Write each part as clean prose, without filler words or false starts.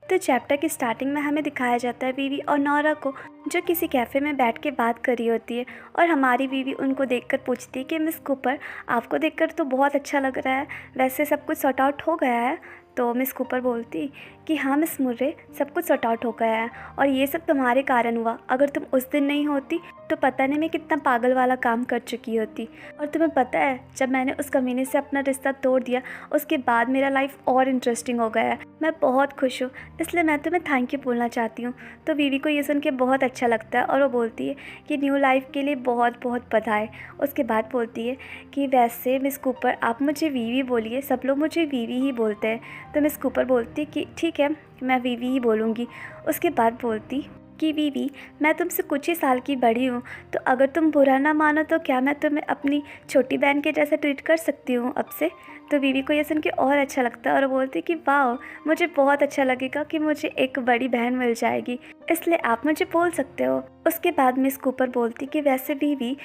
तो चैप्टर की स्टार्टिंग में हमें दिखाया जाता है वीवी और नौरा को, जो किसी कैफ़े में बैठ के बात कर रही होती है और हमारी वीवी उनको देखकर पूछती है कि मिस कूपर, आपको देखकर तो बहुत अच्छा लग रहा है, वैसे सब कुछ सॉर्ट आउट हो गया है? तो मिस कूपर बोलती कि हाँ मिस मुर्रे, सब कुछ सॉर्ट आउट हो गया है और ये सब तुम्हारे कारण हुआ। अगर तुम उस दिन नहीं होती तो पता नहीं मैं कितना पागल वाला काम कर चुकी होती। और तुम्हें पता है, जब मैंने उस कमीने से अपना रिश्ता तोड़ दिया उसके बाद मेरा लाइफ और इंटरेस्टिंग हो गया है। मैं बहुत खुश हूँ, इसलिए मैं तुम्हें थैंक यू बोलना चाहती हूँ। तो वीवी को ये सुन के बहुत अच्छा लगता है और वो बोलती है कि न्यू लाइफ के लिए बहुत बहुत बधाई। उसके बाद बोलती है कि वैसे मिस कूपर आप मुझे वीवी बोलिए, सब लोग मुझे वीवी ही बोलते हैं। तो मिस कूपर बोलती कि ठीक है, मैं वीवी ही बोलूँगी। उसके बाद बोलती कि वीवी, मैं तुमसे कुछ ही साल की बड़ी हूँ, तो अगर तुम बुरा ना मानो तो क्या मैं तुम्हें अपनी छोटी बहन के जैसा ट्रीट कर सकती हूँ अब से? तो वीवी को ये सुन के और अच्छा लगता है और बोलती कि वाह, मुझे बहुत अच्छा लगेगा कि मुझे एक बड़ी बहन मिल जाएगी, इसलिए आप मुझे बोल सकते हो। उसके बाद मिस कूपर बोलती कि वैसे वीवी,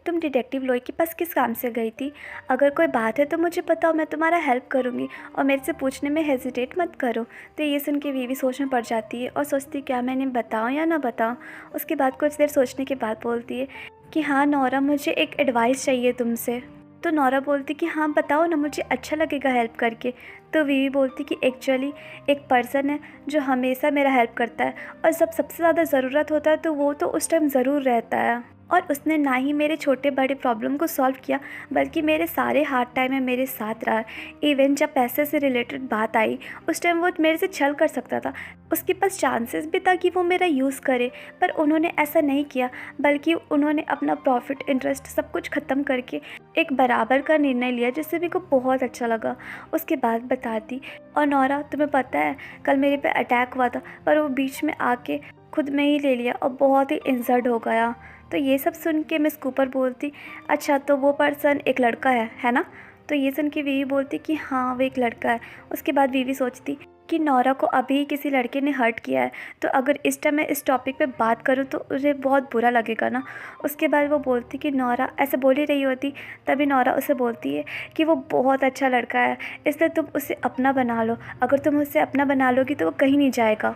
तुम डिटेक्टिव लॉय के पास किस काम से गई थी? अगर कोई बात है तो मुझे बताओ, मैं तुम्हारा हेल्प करूँगी और मेरे से पूछने में हेजिटेट मत करो। तो ये सुन के वीवी सोच में पड़ जाती है और सोचती क्या मैं इन्हें बताऊँ या ना बताऊँ। उसके बाद कुछ देर सोचने के बाद बोलती है कि हाँ नौरा, मुझे एक एडवाइस चाहिए तुमसे। तो नौरा बोलती कि हाँ बताओ ना, मुझे अच्छा लगेगा हेल्प करके। तो वीवी बोलती कि एक्चुअली एक पर्सन है जो हमेशा मेरा हेल्प करता है और जब सबसे ज़्यादा ज़रूरत होता है तो वो तो उस टाइम ज़रूर रहता है, और उसने ना ही मेरे छोटे बड़े प्रॉब्लम को सॉल्व किया बल्कि मेरे सारे हार्ड टाइम में मेरे साथ रहा। इवन जब पैसे से रिलेटेड बात आई उस टाइम वो मेरे से छल कर सकता था, उसके पास चांसेस भी था कि वो मेरा यूज़ करे, पर उन्होंने ऐसा नहीं किया, बल्कि उन्होंने अपना प्रॉफिट इंटरेस्ट सब कुछ ख़त्म करके एक बराबर का निर्णय लिया, जिससे भी को बहुत अच्छा लगा। उसके बाद बताती, और नौरा तुम्हें पता है कल मेरे पे अटैक हुआ था, पर वो बीच में आके खुद में ही ले लिया और बहुत ही इंजर्ड हो गया। तो ये सब सुन के मिस कूपर बोलती अच्छा, तो वो पर्सन एक लड़का है ना? तो ये सुन के वीवी बोलती कि हाँ वो एक लड़का है। उसके बाद वीवी सोचती कि नौरा को अभी किसी लड़के ने हर्ट किया है, तो अगर इस टाइम मैं इस टॉपिक पे बात करूँ तो उसे बहुत बुरा लगेगा ना। उसके बाद वो बोलती कि नौरा ऐसे बोल ही रही होती, तभी नौरा उसे बोलती है कि वो बहुत अच्छा लड़का है, इसलिए तुम उसे अपना बना लो, अगर तुम उसे अपना बना लोगी तो वो कहीं नहीं जाएगा।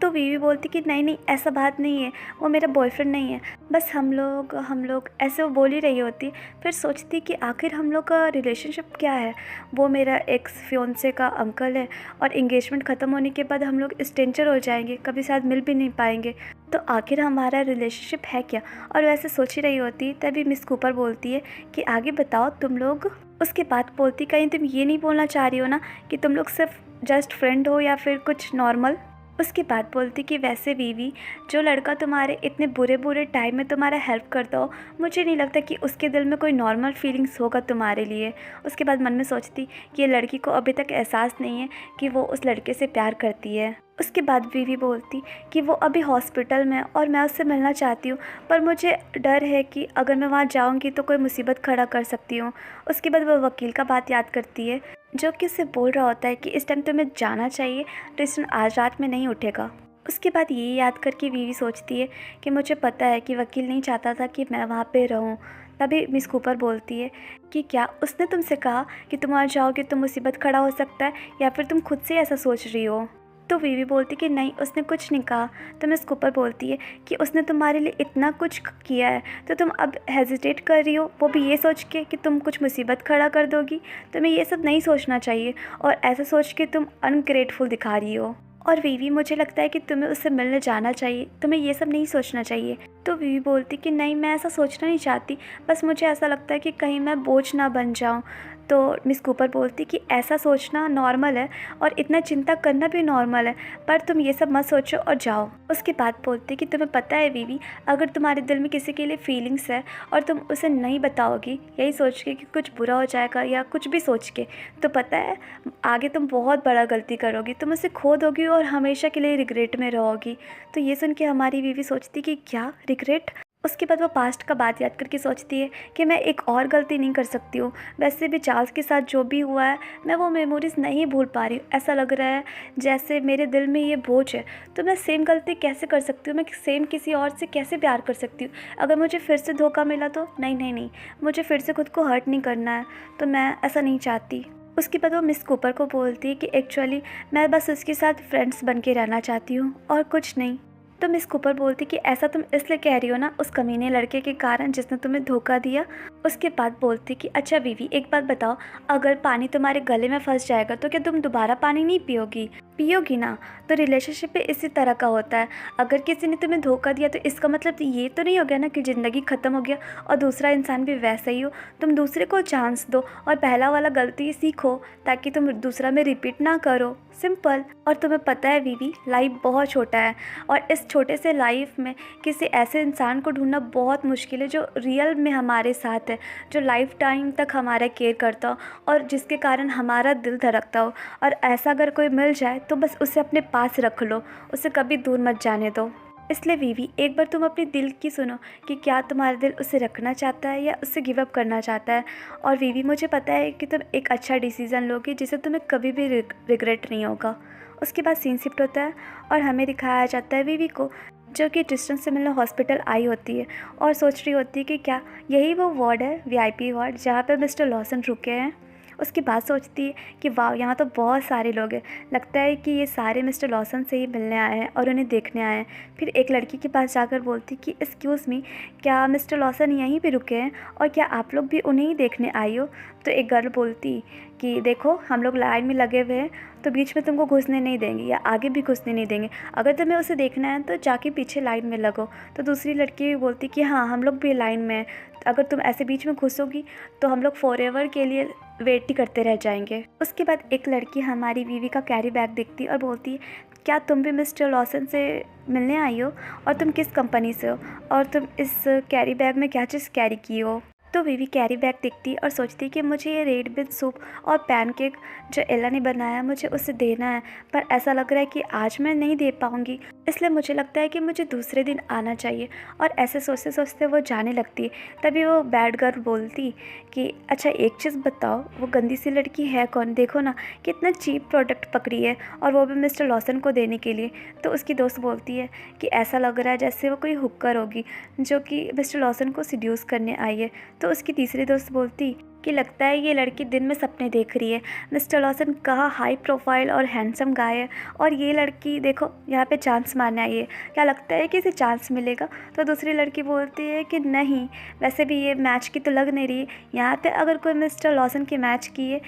तो वीवी बोलती कि नहीं नहीं, ऐसा बात नहीं है, वो मेरा बॉयफ्रेंड नहीं है, बस हम लोग ऐसे वो बोल ही रही होती। फिर सोचती कि आखिर हम लोग का रिलेशनशिप क्या है। वो मेरा एक्स फियोंसे का अंकल है और एंगेजमेंट ख़त्म होने के बाद हम लोग स्ट्रेंजर हो जाएंगे, कभी शायद मिल भी नहीं पाएंगे, तो आखिर हमारा रिलेशनशिप है क्या? और वैसे सोच ही रही होती तभी मिस कूपर बोलती है कि आगे बताओ तुम लोग। उसके बाद बोलती कहीं तुम ये नहीं बोलना चाह रही हो ना कि तुम लोग सिर्फ जस्ट फ्रेंड हो या फिर कुछ नॉर्मल? उसके बाद बोलती कि वैसे वीवी, जो लड़का तुम्हारे इतने बुरे बुरे टाइम में तुम्हारा हेल्प करता हो, मुझे नहीं लगता कि उसके दिल में कोई नॉर्मल फीलिंग्स होगा तुम्हारे लिए। उसके बाद मन में सोचती कि ये लड़की को अभी तक एहसास नहीं है कि वो उस लड़के से प्यार करती है। उसके बाद वीवी बोलती कि वो अभी हॉस्पिटल में है और मैं उससे मिलना चाहती हूँ, पर मुझे डर है कि अगर मैं वहाँ जाऊँगी तो कोई मुसीबत खड़ा कर सकती हूँ। उसके बाद वो वकील का बात याद करती है, जो कि उसे बोल रहा होता है कि इस टाइम तुम्हें जाना चाहिए, डिसीजन आज रात में नहीं उठेगा। उसके बाद ये याद करके वीवी सोचती है कि मुझे पता है कि वकील नहीं चाहता था कि मैं वहाँ पे रहूँ। तभी मिस कूपर बोलती है कि क्या उसने तुमसे कहा कि तुम वहाँ जाओगे तो मुसीबत खड़ा हो सकता है, या फिर तुम खुद से ऐसा सोच रही हो? तो वीवी बोलती कि नहीं, उसने कुछ नहीं कहा। तो मिस कूपर बोलती है कि उसने तुम्हारे लिए इतना कुछ किया है तो तुम अब हेजिटेट कर रही हो, वो भी ये सोच के कि तुम कुछ मुसीबत खड़ा कर दोगी। तुम्हें ये सब नहीं सोचना चाहिए और ऐसा सोच के तुम अनग्रेटफुल दिखा रही हो। और वीवी, मुझे लगता है कि तुम्हें उससे मिलने जाना चाहिए, तुम्हें ये सब नहीं सोचना चाहिए। तो वीवी बोलती कि नहीं, मैं ऐसा सोचना नहीं चाहती, बस मुझे ऐसा लगता है कि कहीं मैं बोझ ना बन जाऊं। तो मिस कूपर बोलती कि ऐसा सोचना नॉर्मल है और इतना चिंता करना भी नॉर्मल है, पर तुम ये सब मत सोचो और जाओ। उसके बाद बोलती कि तुम्हें पता है वीवी, अगर तुम्हारे दिल में किसी के लिए फीलिंग्स है और तुम उसे नहीं बताओगी यही सोच के कि कुछ बुरा हो जाएगा या कुछ भी सोच के, तो पता है आगे तुम बहुत बड़ा गलती करोगी, तुम उसे खो दोगी और हमेशा के लिए रिग्रेट में रहोगी। तो ये सुन के हमारी वीवी सोचती कि क्या रिग्रेट? उसके बाद वो पास्ट का बात याद करके सोचती है कि मैं एक और गलती नहीं कर सकती हूँ। वैसे भी चार्ल्स के साथ जो भी हुआ है मैं वो मेमोरीज़ नहीं भूल पा रही हूँ। ऐसा लग रहा है जैसे मेरे दिल में ये बोझ है, तो मैं सेम गलती कैसे कर सकती हूँ? मैं सेम किसी और से कैसे प्यार कर सकती हूँ? अगर मुझे फिर से धोखा मिला तो नहीं नहीं नहीं, मुझे फिर से खुद को हर्ट नहीं करना है, तो मैं ऐसा नहीं चाहती। उसके बाद वो मिस कूपर को बोलती है कि एक्चुअली मैं बस उसके साथ फ्रेंड्स बन के रहना चाहती हूँ और कुछ नहीं। तो मिस कूपर बोलती कि ऐसा तुम इसलिए कह रही हो ना, उस कमीने लड़के के कारण जिसने तुम्हें धोखा दिया। उसके बाद बोलती कि अच्छा बीवी, एक बात बताओ, अगर पानी तुम्हारे गले में फंस जाएगा तो क्या तुम दोबारा पानी नहीं पियोगी? पियोगी ना। तो रिलेशनशिप भी इसी तरह का होता है। अगर किसी ने तुम्हें धोखा दिया तो इसका मतलब ये तो नहीं हो गया ना कि ज़िंदगी ख़त्म हो गया और दूसरा इंसान भी वैसा ही हो। तुम दूसरे को चांस दो और पहला वाला गलती सीखो ताकि तुम दूसरा में रिपीट ना करो। सिंपल। और तुम्हें पता है बीवी, लाइफ बहुत छोटा है और इस छोटे से लाइफ में किसी ऐसे इंसान को ढूंढना बहुत मुश्किल है जो रियल में हमारे साथ है, जो लाइफ टाइम तक हमारा केयर करता हो और जिसके कारण हमारा दिल धड़कता हो। और ऐसा अगर कोई मिल जाए तो बस उसे अपने पास रख लो, उसे कभी दूर मत जाने दो। इसलिए बीवी, एक बार तुम अपने दिल की सुनो कि क्या तुम्हारा दिल उसे रखना चाहता है या उसे गिव अप करना चाहता है। और बीवी, मुझे पता है कि तुम एक अच्छा डिसीज़न लोगी जिसे तुम्हें कभी भी रिग्रेट नहीं होगा। उसके बाद सीन शिफ्ट होता है और हमें दिखाया जाता है बीवी को जो कि ट्रिस्टन से मिलने हॉस्पिटल आई होती है और सोच रही होती है कि क्या यही वो वार्ड है, वीआईपी वार्ड, जहाँ पे मिस्टर लॉसन रुके हैं। उसके बाद सोचती है कि वाह, यहाँ तो बहुत सारे लोग हैं, लगता है कि ये सारे मिस्टर लॉसन से ही मिलने आए हैं और उन्हें देखने आए हैं। फिर एक लड़की के पास जाकर बोलती कि एक्सक्यूज़ मी, क्या मिस्टर लॉसन यहीं पे रुके हैं और क्या आप लोग भी उन्हें ही देखने आई हो? तो एक गर्ल बोलती कि देखो, हम लोग लाइन में लगे हुए हैं तो बीच में तुमको घुसने नहीं देंगे या आगे भी घुसने नहीं देंगे। अगर तुम्हें उसे देखना है तो जाके पीछे लाइन में लगो। तो दूसरी लड़की भी बोलती कि हाँ, हम लोग भी लाइन में हैं, अगर तुम ऐसे बीच में घुसोगी तो हम लोग फॉरएवर के लिए वेट ही करते रह जाएंगे। उसके बाद एक लड़की हमारी बीवी का कैरी बैग देखती और बोलती है, क्या तुम भी मिस्टर लॉसन से मिलने आई हो और तुम किस कंपनी से हो और तुम इस कैरी बैग में क्या चीज़ कैरी की हो? तो बीवी कैरी बैग देखती और सोचती कि मुझे ये रेड बीन सूप और पैनकेक जो एला ने बनाया मुझे उसे देना है, पर ऐसा लग रहा है कि आज मैं नहीं दे पाऊँगी, इसलिए मुझे लगता है कि मुझे दूसरे दिन आना चाहिए। और ऐसे सोचते सोचते वो जाने लगती है। तभी वो बैड गर्ल बोलती कि अच्छा एक चीज़ बताओ, वो गंदी सी लड़की है कौन? देखो ना कितना चीप प्रोडक्ट पकड़ी है और वो भी मिस्टर लॉसन को देने के लिए। तो उसकी दोस्त बोलती है कि ऐसा लग रहा है जैसे वो कोई हुक्कर होगी जो कि मिस्टर लॉसन को सिड्यूस करने आई है। तो उसकी तीसरी दोस्त बोलती कि लगता है ये लड़की दिन में सपने देख रही है, मिस्टर लॉसन कहाँ हाई प्रोफाइल और हैंडसम गाय है और ये लड़की देखो यहाँ पे चांस मारने आई है, क्या लगता है कि इसे चांस मिलेगा? तो दूसरी लड़की बोलती है कि नहीं, वैसे भी ये मैच की तो लग नहीं रही है, यहाँ पे अगर कोई मिस्टर लॉसन की मैच की है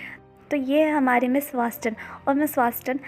तो ये है हमारी मिस वास्टन। और मिस वास्टन,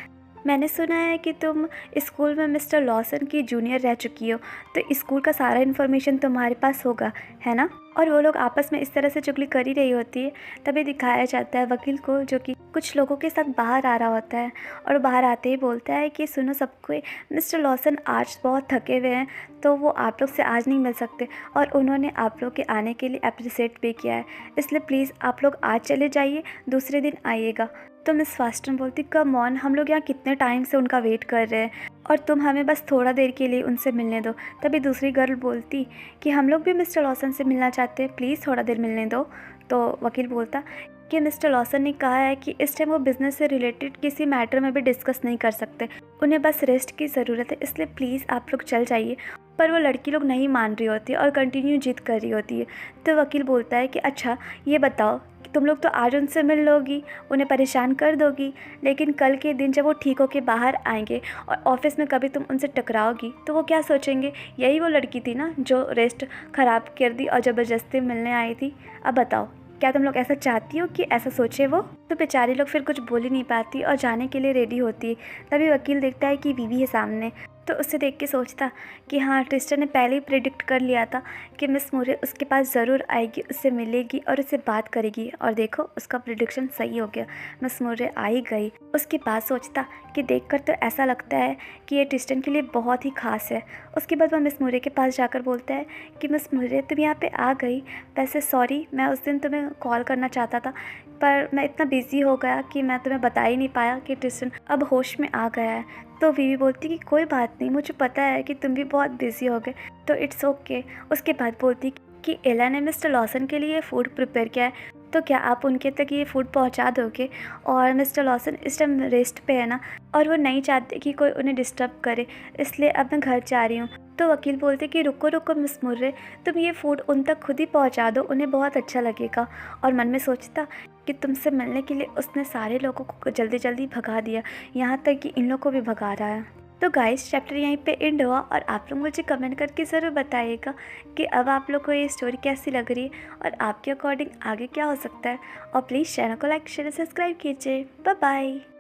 मैंने सुना है कि तुम स्कूल में मिस्टर लॉसन की जूनियर रह चुकी हो, तो स्कूल का सारा इन्फॉर्मेशन तुम्हारे पास होगा, है ना? और वो लोग आपस में इस तरह से चुगली कर ही रही होती है। तभी दिखाया जाता है वकील को जो कि कुछ लोगों के साथ बाहर आ रहा होता है और बाहर आते ही बोलता है कि सुनो सबको, मिस्टर लॉसन आज बहुत थके हुए हैं तो वो आप लोग से आज नहीं मिल सकते और उन्होंने आप लोग के आने के लिए अप्रिशिएट भी किया है, इसलिए प्लीज़ आप लोग आज चले जाइए, दूसरे दिन आइएगा। तो मिस वास्टन बोलती कम ऑन, हम लोग यहाँ कितने टाइम से उनका वेट कर रहे हैं और तुम हमें बस थोड़ा देर के लिए उनसे मिलने दो। तभी दूसरी गर्ल बोलती कि हम लोग भी मिस्टर लॉसन से मिलना चाहते हैं, प्लीज़ थोड़ा देर मिलने दो। तो वकील बोलता कि मिस्टर लॉसन ने कहा है कि इस टाइम वो बिज़नेस से रिलेटेड किसी मैटर में भी डिस्कस नहीं कर सकते, उन्हें बस रेस्ट की ज़रूरत है, इसलिए प्लीज़ आप लोग चल जाइए। पर वो लड़की लोग नहीं मान रही होती और कंटिन्यू जिद कर रही होती है। तो वकील बोलता है कि अच्छा ये बताओ, तुम लोग तो आज उनसे मिल लोगी, उन्हें परेशान कर दोगी, लेकिन कल के दिन जब वो ठीक होके बाहर आएंगे और ऑफिस में कभी तुम उनसे टकराओगी तो वो क्या सोचेंगे? यही वो लड़की थी ना जो रेस्ट ख़राब कर दी और ज़बरदस्ती मिलने आई थी। अब बताओ, क्या तुम लोग ऐसा चाहती हो कि ऐसा सोचे वो? तो बेचारी लोग फिर कुछ बोल ही नहीं पाती और जाने के लिए रेडी होती है। तभी वकील देखता है कि बीवी है सामने, तो उसे देख के सोचता कि हाँ, ट्रिस्टन ने पहले ही प्रेडिक्ट कर लिया था कि मिस मूरे उसके पास ज़रूर आएगी, उससे मिलेगी और उससे बात करेगी। और देखो उसका प्रेडिक्शन सही हो गया, मिस मूरे आ ही गई। उसके बाद सोचता कि देखकर तो ऐसा लगता है कि ये ट्रिस्टन के लिए बहुत ही ख़ास है। उसके बाद वह मिस मूरे के पास जाकर बोलता है कि मिस मूरे तुम यहाँ पे आ गई, वैसे सॉरी, मैं उस दिन तुम्हें कॉल करना चाहता था पर मैं इतना बिज़ी हो गया कि मैं तुम्हें बता ही नहीं पाया कि ट्रिस्टन अब होश में आ गया है। तो बीवी बोलती कि कोई बात नहीं, मुझे पता है कि तुम भी बहुत बिजी हो गए, तो इट्स ओके। उसके बाद बोलती कि एला ने मिस्टर लॉसन के लिए फूड प्रिपेयर किया है, तो क्या आप उनके तक ये फ़ूड पहुंचा दोगे? और मिस्टर लॉसन इस टाइम रेस्ट पे है ना, और वो नहीं चाहते कि कोई उन्हें डिस्टर्ब करे, इसलिए अब मैं घर जा रही हूँ। तो वकील बोलते कि रुको रुको मिस मुर्रे, तुम ये फ़ूड उन तक खुद ही पहुंचा दो, उन्हें बहुत अच्छा लगेगा। और मन में सोचता कि तुमसे मिलने के लिए उसने सारे लोगों को जल्दी जल्दी भगा दिया, यहाँ तक कि इन लोगों को भी भगा रहा है। तो गाइस चैप्टर यहीं पे एंड हुआ, और आप लोग मुझे कमेंट करके ज़रूर बताइएगा कि अब आप लोग को ये स्टोरी कैसी लग रही है और आपके अकॉर्डिंग आगे क्या हो सकता है। और प्लीज़ चैनल को लाइक शेयर सब्सक्राइब कीजिए। Bye bye.